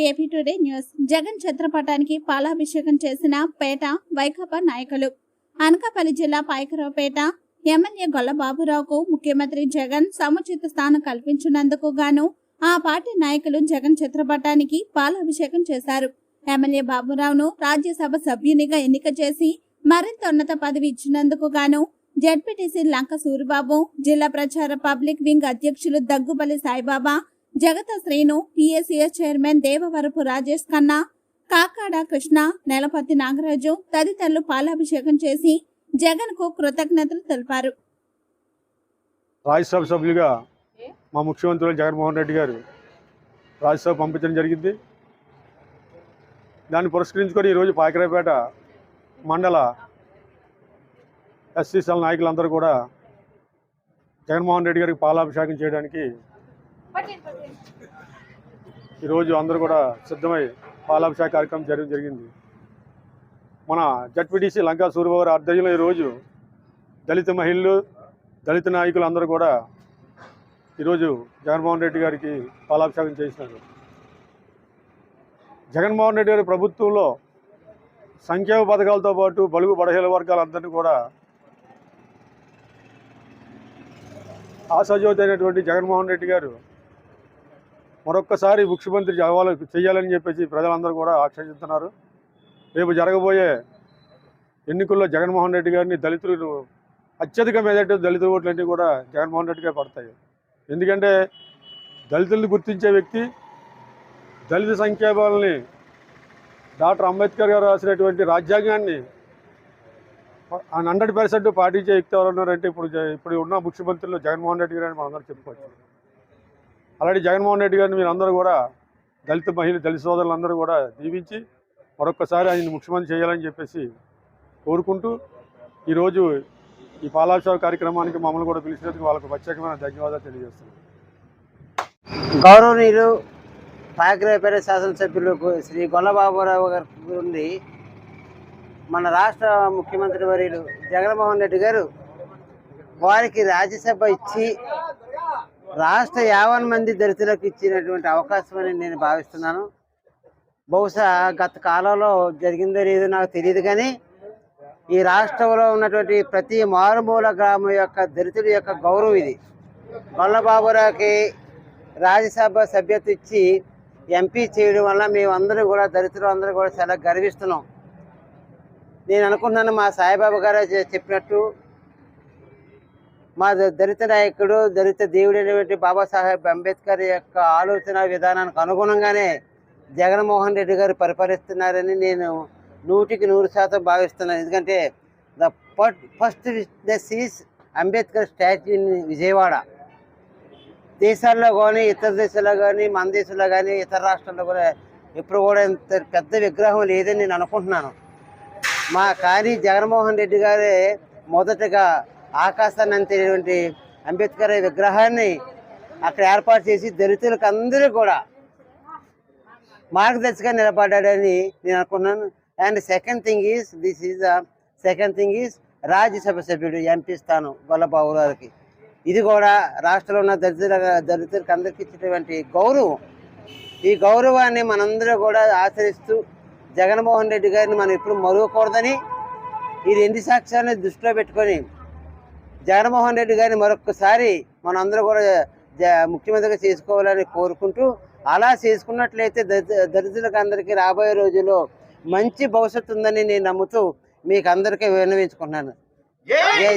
AP today news. Jagan చిత్రపటానికి పాలాభిషేకం చేసిన పేట వైకాపా నాయకులు. అనకాపల్లి జిల్లా పాయకరావుపేట ఎమ్మెల్యే గొల్లబాబురావుకు ముఖ్యమంత్రి జగన్ సముచిత స్థానం కల్పించినందుకు గాను ఆ పార్టీ నాయకులు జగన్ చిత్రపటానికి పాలాభిషేకం చేశారు. ఎమ్మెల్యే బాబురావును రాజ్యసభ సభ్యునిగా ఎన్నిక చేసి మరింత ఉన్నత పదవి ఇచ్చినందుకు గాను జెడ్పీటీసీ లంక సూరిబాబు, జిల్లా ప్రచార పబ్లిక్ వింగ్ అధ్యక్షులు దగ్గుబల్లి సాయిబాబా, జగత శ్రీను, పిఎస్సిఎస్ చైర్మన్ దేవవరపు రాజేష్ ఖన్నా, కాకాడ కృష్ణ, నెలపతి నాగరాజు తదితరులు పాలాభిషేకం చేసి జగన్ కు కృతజ్ఞతలు తెలిపారు. రాజ్యసభ సభ్యులుగా మా ముఖ్యమంత్రి జగన్మోహన్ రెడ్డి గారు రాజ్యసభ పంపించడం జరిగింది. దాన్ని పురస్కరించుకొని ఈరోజు పాయకరావుపేట మండల ఎస్సీసీల నాయకులందరూ కూడా జగన్మోహన్ రెడ్డి గారికి పాలాభిషేకం చేయడానికి ఈరోజు అందరూ కూడా సిద్ధమై పాలాభిషేక కార్యక్రమం జరిగింది. మన జెడ్పీటీసీ లంకా సూరిబాబు గారి ఆధ్వర్యంలో ఈరోజు దళిత మహిళలు, దళిత నాయకులు అందరూ కూడా ఈరోజు జగన్మోహన్ రెడ్డి గారికి పాలాభిషేకం చేసినారు. జగన్మోహన్ రెడ్డి గారి ప్రభుత్వంలో సంక్షేమ పథకాలతో పాటు బడుగు బలహీన వర్గాలందరినీ కూడా ఆశాజ్యోతి అయినటువంటి జగన్మోహన్ రెడ్డి గారు మరొక్కసారి ముఖ్యమంత్రి చేయాలని చెప్పేసి ప్రజలందరూ కూడా ఆక్షేపిస్తున్నారు. రేపు జరగబోయే ఎన్నికల్లో జగన్మోహన్ రెడ్డి గారిని దళితులు అత్యధిక మెజార్టీ దళిత ఓట్లన్నీ కూడా జగన్మోహన్ రెడ్డిగా పడతాయి. ఎందుకంటే దళితుల్ని గుర్తించే వ్యక్తి, దళిత సంక్షేమాలని డాక్టర్ అంబేద్కర్ గారు రాసినటువంటి రాజ్యాంగాన్ని 100% పాటించే వ్యక్తి ఎవరు ఉన్నారంటే ఇప్పుడు ఉన్న ముఖ్యమంత్రులు జగన్మోహన్ రెడ్డి గారు అని మనందరూ చెప్పుకోవచ్చు. అలాంటి జగన్మోహన్ రెడ్డి గారిని మీరందరూ కూడా దళిత మహిళ, దళిత సోదరులందరూ కూడా దీవించి మరొక్కసారి ఆయన ముఖ్యమంత్రి చేయాలని చెప్పేసి కోరుకుంటూ ఈరోజు ఈ పాలాభిషేక కార్యక్రమానికి మమ్మల్ని కూడా పిలిచినందుకు వాళ్ళకు ప్రత్యేకమైన ధన్యవాదాలు తెలియజేస్తున్నాను. గౌరవనీయులు పాయకరావుపేట శాసనసభ్యులు శ్రీ గొల్లబాబురావు గారి నుండి మన రాష్ట్ర ముఖ్యమంత్రి వర్యులు జగన్మోహన్ రెడ్డి గారు వారికి రాజ్యసభ ఇచ్చి రాష్ట్ర 50 మంది దళితులకు ఇచ్చినటువంటి అవకాశం అని నేను భావిస్తున్నాను. బహుశా గత కాలంలో జరిగిందో లేదో నాకు తెలియదు, కానీ ఈ రాష్ట్రంలో ఉన్నటువంటి ప్రతి మారుమూల గ్రామం యొక్క దళితుల యొక్క గౌరవం ఇది. గొల్లబాబురావుకి రాజ్యసభ సభ్యత ఇచ్చి ఎంపీ చేయడం వల్ల మేమందరం కూడా దళితులు అందరూ కూడా చాలా గర్విస్తున్నాం. నేను అనుకుంటున్నాను, మా సాయిబాబా గారు చెప్పినట్టు మా దళిత నాయకుడు, దళిత దేవుడైనటువంటి బాబాసాహెబ్ అంబేద్కర్ యొక్క ఆలోచన విధానానికి అనుగుణంగానే జగన్మోహన్ రెడ్డి గారు పరిపాలిస్తున్నారని నేను 100% భావిస్తున్నాను. ఎందుకంటే the first witness is Ambedkar statue in Vijayawada. దేశాల్లో కానీ, ఇతర దేశాల్లో కానీ, మన దేశంలో కానీ, ఇతర రాష్ట్రాల్లో కూడా ఎప్పుడు కూడా ఇంత పెద్ద విగ్రహం లేదని నేను అనుకుంటున్నాను. కానీ జగన్మోహన్ రెడ్డి గారే మొదటగా ఆకాశాన్ని అంతేటువంటి అంబేద్కర్ విగ్రహాన్ని అక్కడ ఏర్పాటు చేసి దళితులకు అందరూ కూడా మార్గదర్శిగా నిలబడ్డాడని నేను అనుకున్నాను. And second thing is Rajya Sabha సభ్యుడు ఎంపీ స్థానం గొల్లబాబురావుకి. ఇది కూడా రాష్ట్రంలో ఉన్న దళితులకు అందరికీ ఇచ్చినటువంటి గౌరవం. ఈ గౌరవాన్ని మనందరూ కూడా ఆచరిస్తూ జగన్మోహన్ రెడ్డి గారిని మనం ఎప్పుడు మరువకూడదని ఈ 2 సాక్ష్యాలను దృష్టిలో పెట్టుకొని జగన్మోహన్ రెడ్డి గారిని మరొకసారి మనందరూ కూడా ముఖ్యమంత్రిగా చేసుకోవాలని కోరుకుంటూ, అలా చేసుకున్నట్లయితే దళితులకు అందరికీ రాబోయే రోజుల్లో మంచి భవిష్యత్తు ఉందని నేను నమ్ముతూ మీకు అందరికీ విన్నవించుకుంటున్నాను. జై జై.